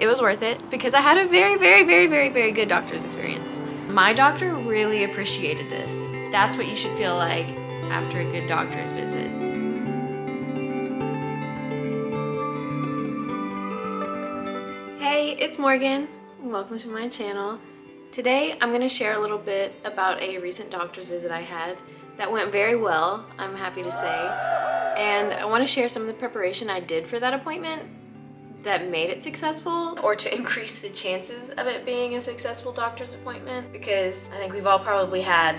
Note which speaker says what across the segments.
Speaker 1: it was worth it because I had a very good doctor's experience. My doctor really appreciated this. That's what you should feel like after a good doctor's visit. Hey, it's Morgan. Welcome to my channel. Today I'm going to share a little bit about a recent doctor's visit I had that went very well, I'm happy to say. And I want to share some of the preparation I did for that appointment that made it successful, or to increase the chances of it being a successful doctor's appointment, because I think we've all probably had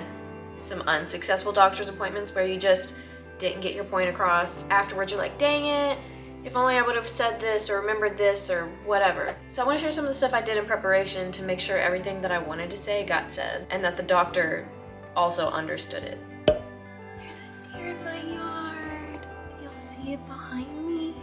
Speaker 1: some unsuccessful doctor's appointments where you just didn't get your point across. Afterwards you're like, dang it, if only I would have said this or remembered this or whatever. So I want to share some of the stuff I did in preparation to make sure everything that I wanted to say got said, and that the doctor also understood it. There's a deer in my yard. Do y'all see it behind me?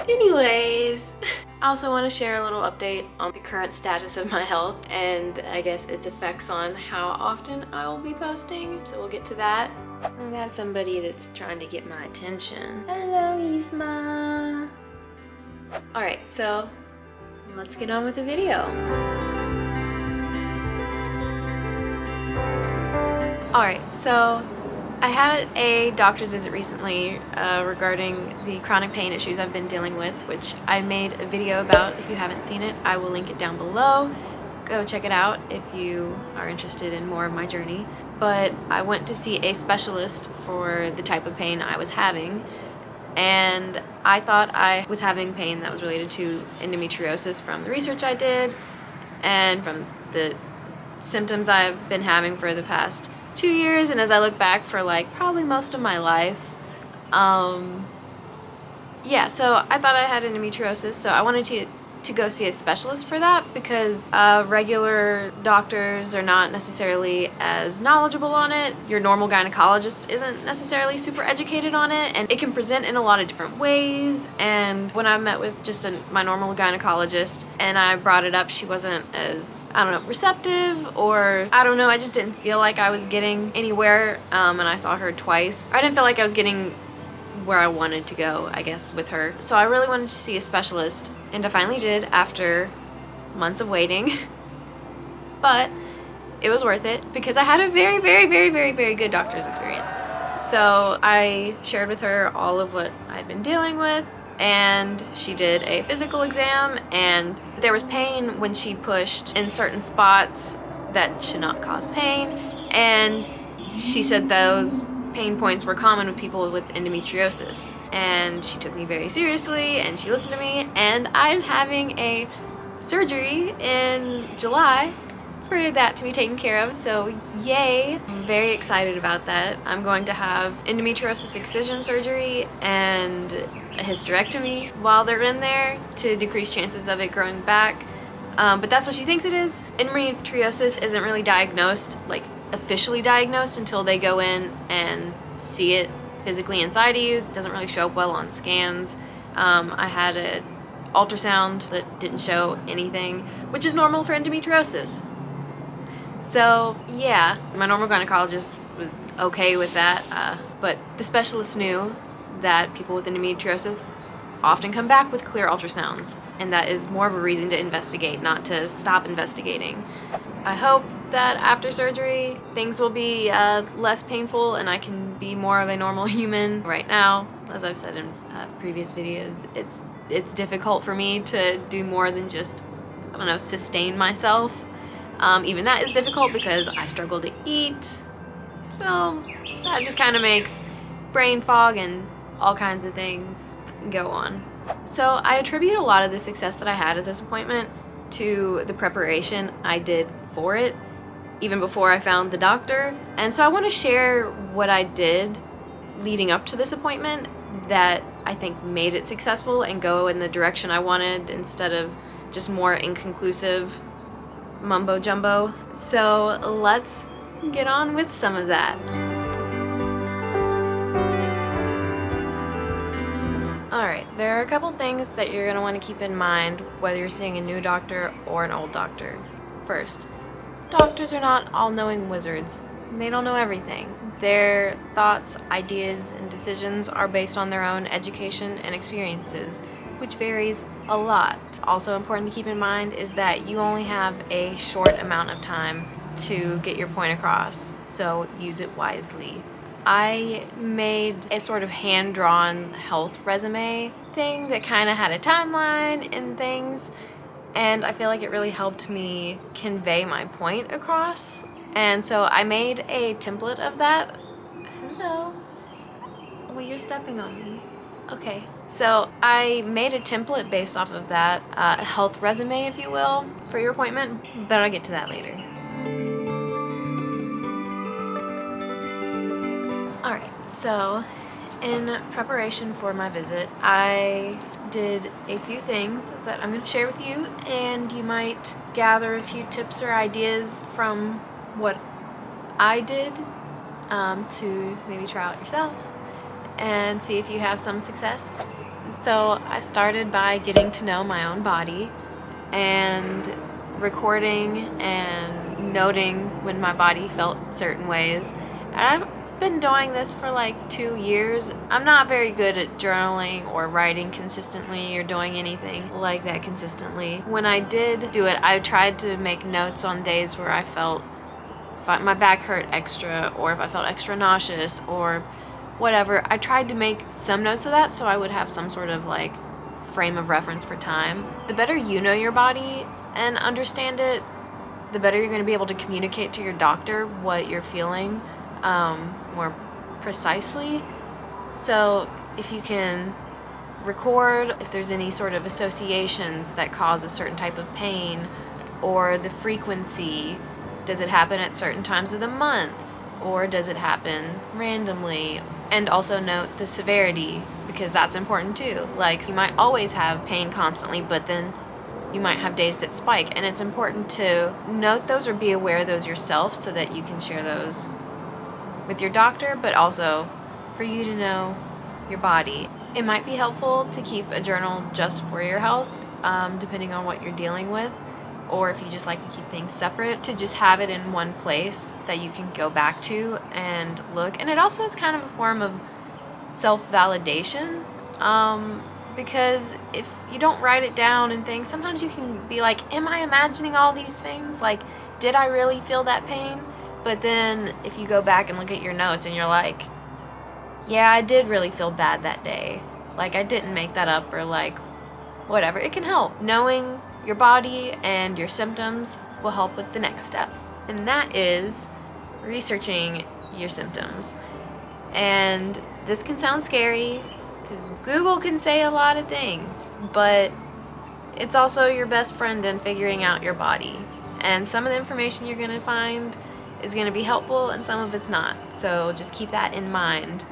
Speaker 1: Anyways, I also want to share a little update on the current status of my health and I guess its effects on how often I will be posting. So we'll get to that. I've got somebody that's trying to get my attention. Hello, Yzma. Alright, so let's get on with the video. Alright, so I had a doctor's visit recently regarding the chronic pain issues I've been dealing with, which I made a video about. If you haven't seen it, I will link it down below. Go check it out if you are interested in more of my journey. But I went to see a specialist for the type of pain I was having, and I thought I was having pain that was related to endometriosis from the research I did and from the symptoms I've been having for the past 2 years, and as I look back for like probably most of my life. Yeah, so I thought I had endometriosis, so I wanted to go see a specialist for that because regular doctors are not necessarily as knowledgeable on it. Your normal gynecologist isn't necessarily super educated on it, and it can present in a lot of different ways. And when I met with just my normal gynecologist and I brought it up, she wasn't as, I don't know, receptive, or I don't know, I just didn't feel like I was getting anywhere. And I saw her twice. I didn't feel like I was getting where I wanted to go, I guess, with her. So I really wanted to see a specialist, and I finally did after months of waiting. But it was worth it because I had a very good doctor's experience. So I shared with her all of what I'd been dealing with, and she did a physical exam, and there was pain when she pushed in certain spots that should not cause pain, and she said those pain points were common with people with endometriosis, and she took me very seriously and she listened to me, and I'm having a surgery in July for that to be taken care of, so yay. I'm very excited about that. I'm going to have endometriosis excision surgery and a hysterectomy while they're in there to decrease chances of it growing back, but that's what she thinks it is. Endometriosis isn't really diagnosed, like officially diagnosed, until they go in and see it physically inside of you. It doesn't really show up well on scans. I had an ultrasound that didn't show anything, which is normal for endometriosis. So yeah, my normal gynecologist was okay with that, but the specialist knew that people with endometriosis often come back with clear ultrasounds, and that is more of a reason to investigate, not to stop investigating. I hope that after surgery things will be less painful and I can be more of a normal human. Right now, as I've said in previous videos, it's difficult for me to do more than just, I don't know, sustain myself. Even that is difficult because I struggle to eat, so that just kind of makes brain fog and all kinds of things go on. So I attribute a lot of the success that I had at this appointment to the preparation I did for it, even before I found the doctor. And so I want to share what I did leading up to this appointment that I think made it successful and go in the direction I wanted, instead of just more inconclusive mumbo jumbo. So let's get on with some of that. Alright, there are a couple things that you're going to want to keep in mind whether you're seeing a new doctor or an old doctor. First, doctors are not all-knowing wizards. They don't know everything. Their thoughts, ideas, and decisions are based on their own education and experiences. which varies a lot. Also important to keep in mind is that you only have a short amount of time to get your point across, so use it wisely. I made a sort of hand-drawn health resume thing that kind of had a timeline and things, and I feel like it really helped me convey my point across. And so I made a template of that. Hello. Well, you're stepping on me. Okay. So I made a template based off of that, a health resume, if you will, for your appointment, but I'll get to that later. Alright, so in preparation for my visit, I did a few things that I'm going to share with you, and you might gather a few tips or ideas from what I did to maybe try out yourself and see if you have some success. So I started by getting to know my own body and recording and noting when my body felt certain ways. And I've been doing this for like 2 years. I'm not very good at journaling or writing consistently or doing anything like that consistently. When I did do it, I tried to make notes on days where I felt if my back hurt extra, or if I felt extra nauseous or whatever. I tried to make some notes of that so I would have some sort of like frame of reference for time. The better you know your body and understand it, the better you're going to be able to communicate to your doctor what you're feeling more precisely. So if you can record if there's any sort of associations that cause a certain type of pain, or the frequency, does it happen at certain times of the month, or does it happen randomly? And also note the severity, because that's important too. Like, you might always have pain constantly, but then you might have days that spike, and it's important to note those or be aware of those yourself so that you can share those with your doctor, but also for you to know your body. It might be helpful to keep a journal just for your health, depending on what you're dealing with, or if you just like to keep things separate, to just have it in one place that you can go back to and look. And it also is kind of a form of self-validation, because if you don't write it down and things, sometimes you can be like, am I imagining all these things? Like, did I really feel that pain? But then if you go back and look at your notes and you're like, yeah, I did really feel bad that day. Like, I didn't make that up, or like, whatever. It can help. Knowing your body and your symptoms will help with the next step. And that is researching your symptoms. And this can sound scary because Google can say a lot of things, but it's also your best friend in figuring out your body. And some of the information you're going to find is going to be helpful and some of it's not. So just keep that in mind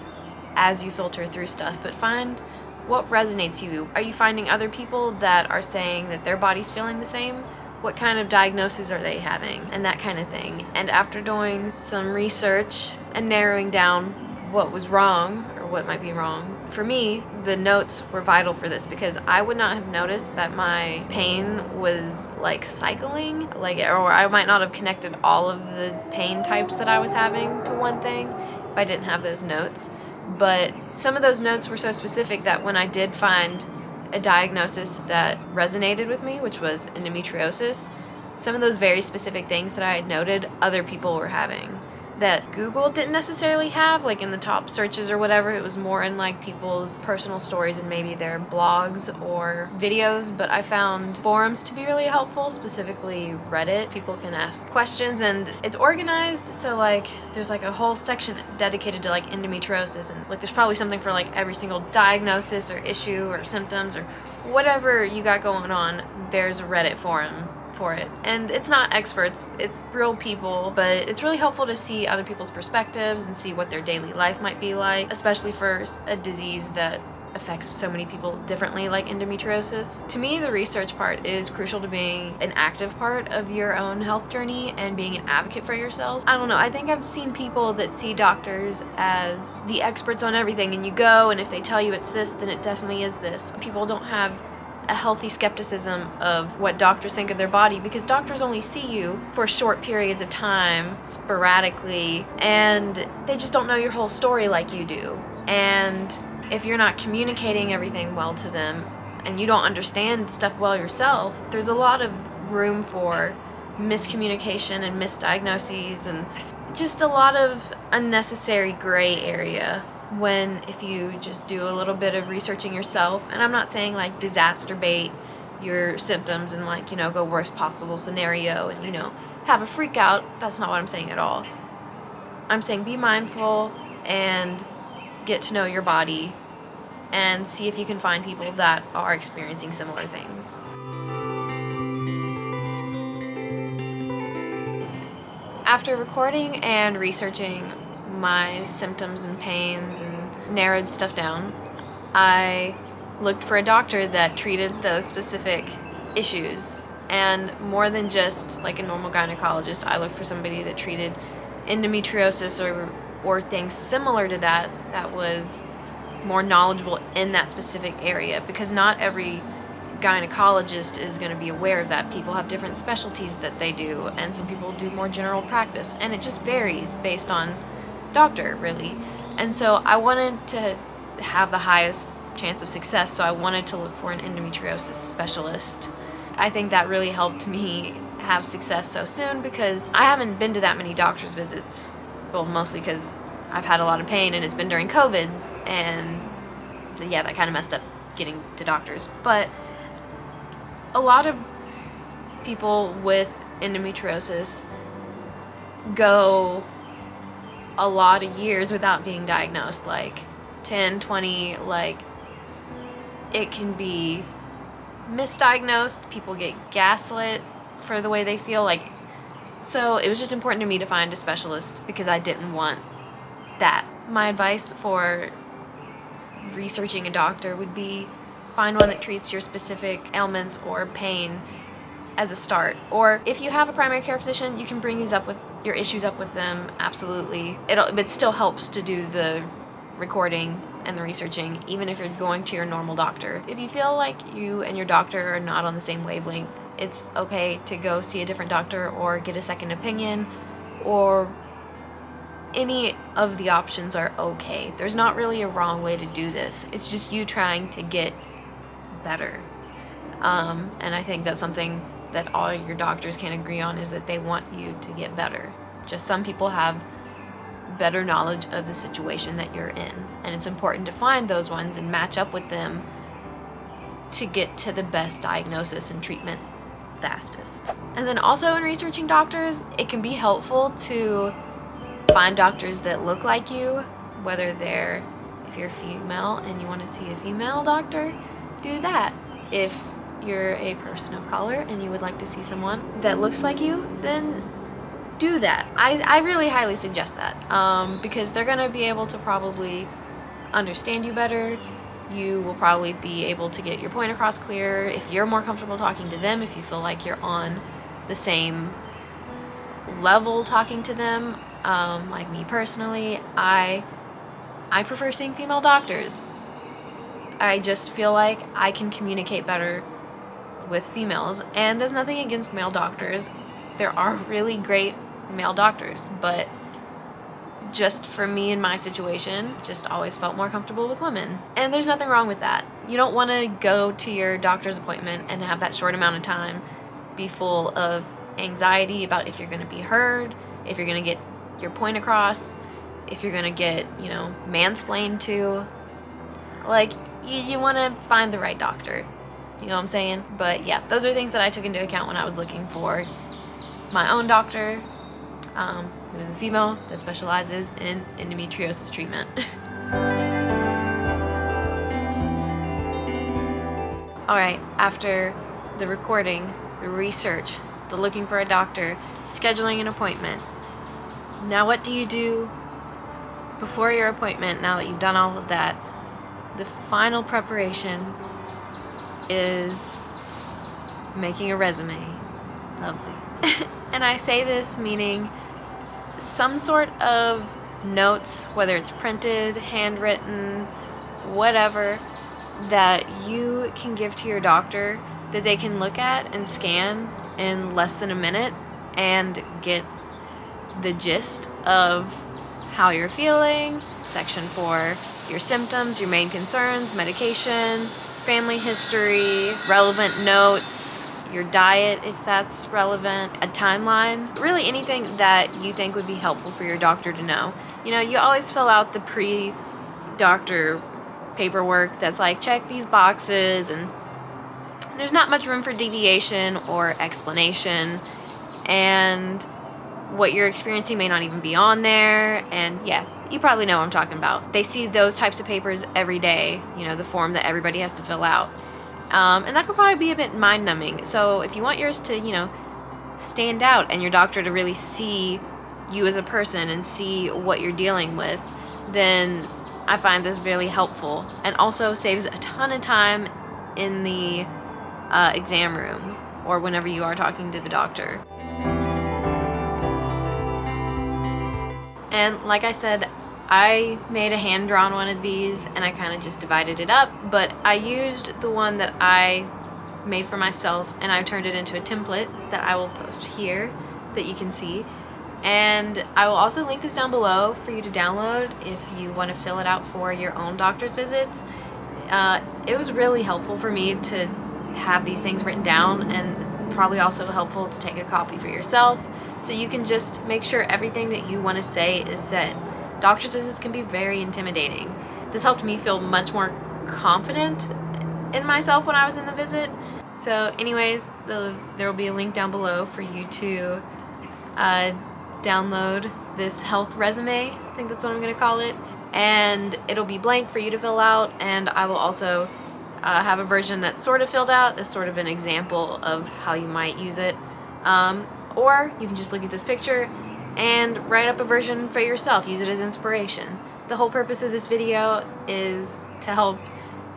Speaker 1: as you filter through stuff, but find what resonates you. Are you finding other people that are saying that their body's feeling the same? What kind of diagnoses are they having? And that kind of thing. And after doing some research and narrowing down what was wrong or what might be wrong, for me, the notes were vital for this, because I would not have noticed that my pain was like cycling, or I might not have connected all of the pain types that I was having to one thing if I didn't have those notes. But some of those notes were so specific that when I did find a diagnosis that resonated with me, which was endometriosis, some of those very specific things that I had noted other people were having that Google didn't necessarily have, like in the top searches or whatever. It was more in like people's personal stories and maybe their blogs or videos. But I found forums to be really helpful, specifically Reddit. People can ask questions and it's organized, so like there's like a whole section dedicated to like endometriosis, and like there's probably something for like every single diagnosis or issue or symptoms or whatever you got going on. There's a Reddit forum for it. And it's not experts, it's real people, but it's really helpful to see other people's perspectives and see what their daily life might be like, especially for a disease that affects so many people differently, like endometriosis. To me, the research part is crucial to being an active part of your own health journey and being an advocate for yourself. I don't know, I think I've seen people that see doctors as the experts on everything, and you go and if they tell you it's this, then it definitely is this. People don't have a healthy skepticism of what doctors think of their body, because doctors only see you for short periods of time, sporadically, and they just don't know your whole story like you do. And if you're not communicating everything well to them, and you don't understand stuff well yourself, there's a lot of room for miscommunication and misdiagnoses and just a lot of unnecessary gray area when if you just do a little bit of researching yourself. And I'm not saying like disaster bait your symptoms and like, go worst possible scenario and, have a freak out. That's not what I'm saying at all. I'm saying be mindful and get to know your body and see if you can find people that are experiencing similar things. After recording and researching my symptoms and pains and narrowed stuff down, I looked for a doctor that treated those specific issues. And more than just like a normal gynecologist, I looked for somebody that treated endometriosis or things similar to that was more knowledgeable in that specific area, because not every gynecologist is going to be aware of that. People have different specialties that they do, and some people do more general practice, and it just varies based on doctor, really. And so I wanted to have the highest chance of success, so I wanted to look for an endometriosis specialist. I think that really helped me have success so soon, because I haven't been to that many doctor's visits. Well, mostly because I've had a lot of pain and it's been during COVID, and yeah, that kind of messed up getting to doctors. But a lot of people with endometriosis go a lot of years without being diagnosed, like 10, 20, like it can be misdiagnosed. People get gaslit for the way they feel, like, so it was just important to me to find a specialist because I didn't want that. My advice for researching a doctor would be find one that treats your specific ailments or pain as a start. Or if you have a primary care physician, you can bring your issues up with them, absolutely. It still helps to do the recording and the researching, even if you're going to your normal doctor. If you feel like you and your doctor are not on the same wavelength, it's okay to go see a different doctor or get a second opinion, or any of the options are okay. There's not really a wrong way to do this. It's just you trying to get better. And I think that's something that all your doctors can agree on, is that they want you to get better. Just some people have better knowledge of the situation that you're in, and it's important to find those ones and match up with them to get to the best diagnosis and treatment fastest. And then also in researching doctors, it can be helpful to find doctors that look like you, if you're female and you want to see a female doctor, do that. If you're a person of color and you would like to see someone that looks like you, then do that. I really highly suggest that, because they're going to be able to probably understand you better. You will probably be able to get your point across clearer if you're more comfortable talking to them, if you feel like you're on the same level talking to them. Like me personally, I prefer seeing female doctors. I just feel like I can communicate better with females, and there's nothing against male doctors. There are really great male doctors, but just for me in my situation, just always felt more comfortable with women. And there's nothing wrong with that. You don't want to go to your doctor's appointment and have that short amount of time be full of anxiety about if you're going to be heard, if you're going to get your point across, if you're going to get, mansplained to. Like, you want to find the right doctor. You know what I'm saying? But yeah, those are things that I took into account when I was looking for my own doctor, who is a female that specializes in endometriosis treatment. Alright, after the recording, the research, the looking for a doctor, scheduling an appointment, now what do you do before your appointment, now that you've done all of that? The final preparation is making a resume. Lovely. And I say this meaning some sort of notes, whether it's printed, handwritten, whatever, that you can give to your doctor that they can look at and scan in less than a minute and get the gist of how you're feeling. Section for your symptoms, your main concerns, medication, family history, relevant notes, your diet if that's relevant, a timeline, really anything that you think would be helpful for your doctor to know. You know, you always fill out the pre-doctor paperwork that's like, check these boxes, and there's not much room for deviation or explanation, and what you're experiencing may not even be on there. And yeah, you probably know what I'm talking about. They see those types of papers every day, you know, the form that everybody has to fill out. And that could probably be a bit mind-numbing. So if you want yours to, you know, stand out and your doctor to really see you as a person and see what you're dealing with, then I find this really helpful, and also saves a ton of time in the exam room or whenever you are talking to the doctor. And like I said, I made a hand-drawn one of these and I kind of just divided it up, but I used the one that I made for myself and I turned it into a template that I will post here that you can see. And I will also link this down below for you to download if you want to fill it out for your own doctor's visits. It was really helpful for me to have these things written down, and probably also helpful to take a copy for yourself so you can just make sure everything that you want to say is said. Doctor's visits can be very intimidating. This helped me feel much more confident in myself when I was in the visit. So anyways, there will be a link down below for you to download this health resume, I think that's what I'm going to call it, and it'll be blank for you to fill out, and I will also have a version that's sort of filled out as sort of an example of how you might use it. Or you can just look at this picture and write up a version for yourself, use it as inspiration. The whole purpose of this video is to help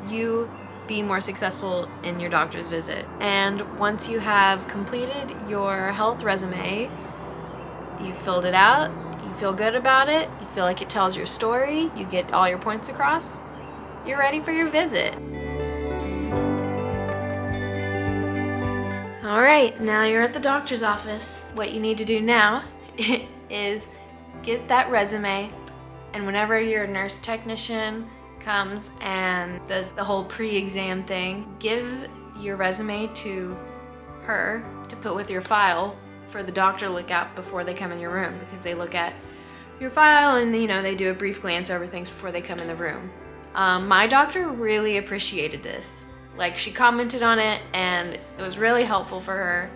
Speaker 1: you be more successful in your doctor's visit. And once you have completed your health resume, you filled it out, you feel good about it, you feel like it tells your story, you get all your points across, you're ready for your visit. Alright, now you're at the doctor's office. What you need to do now is get that resume, and whenever your nurse technician comes and does the whole pre-exam thing, give your resume to her to put with your file for the doctor to look at before they come in your room, because they look at your file and, you know, they do a brief glance over things before they come in the room. My doctor really appreciated this. Like, she commented on it and it was really helpful for her.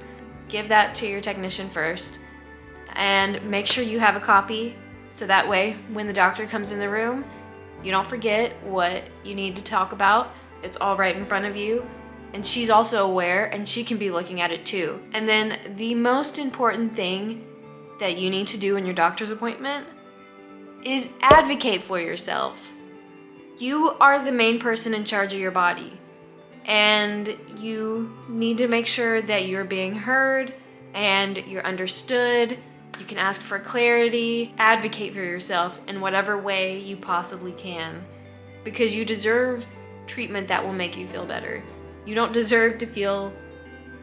Speaker 1: Give that to your technician first and make sure you have a copy, so that way when the doctor comes in the room, you don't forget what you need to talk about. It's all right in front of you, and she's also aware and she can be looking at it too. And then the most important thing that you need to do in your doctor's appointment is advocate for yourself. You are the main person in charge of your body, and you need to make sure that you're being heard and you're understood. You can ask for clarity, advocate for yourself in whatever way you possibly can, because you deserve treatment that will make you feel better. You don't deserve to feel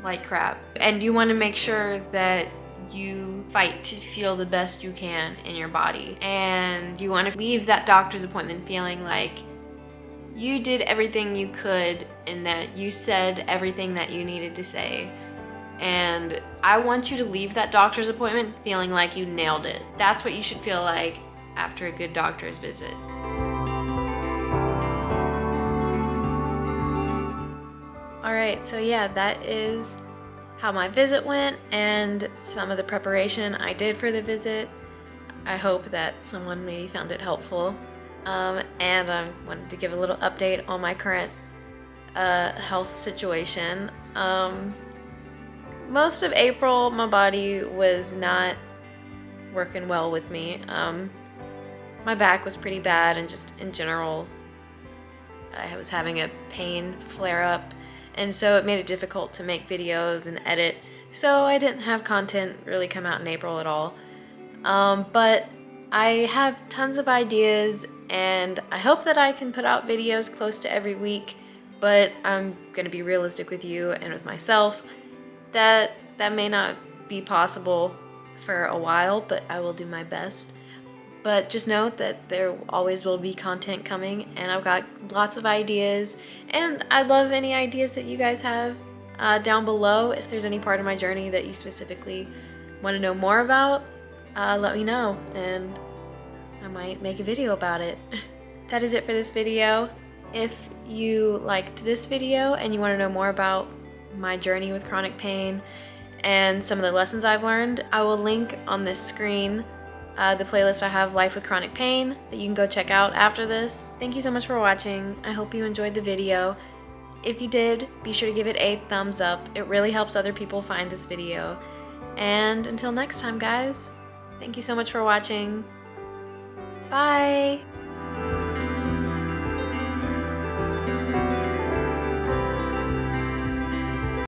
Speaker 1: like crap, and you want to make sure that you fight to feel the best you can in your body, and you want to leave that doctor's appointment feeling like you did everything you could and that you said everything that you needed to say. And I want you to leave that doctor's appointment feeling like you nailed it. That's what you should feel like after a good doctor's visit. Alright, so yeah, that is how my visit went and some of the preparation I did for the visit. I hope that someone maybe found it helpful. And I wanted to give a little update on my current health situation. Most of April, my body was not working well with me. My back was pretty bad, and just in general, I was having a pain flare-up, and so it made it difficult to make videos and edit, so I didn't have content really come out in April at all. But I have tons of ideas, and I hope that I can put out videos close to every week, but I'm gonna be realistic with you and with myself that may not be possible for a while, but I will do my best. But just note that there always will be content coming, and I've got lots of ideas, and I'd love any ideas that you guys have down below. If there's any part of my journey that you specifically want to know more about, let me know, and I might make a video about it. That is it for this video. If you liked this video and you want to know more about my journey with chronic pain and some of the lessons I've learned, I will link on this screen the playlist I have, Life with Chronic Pain, that you can go check out after this. Thank you so much for watching. I hope you enjoyed the video. If you did, be sure to give it a thumbs up. It really helps other people find this video. And until next time, guys, thank you so much for watching. Bye!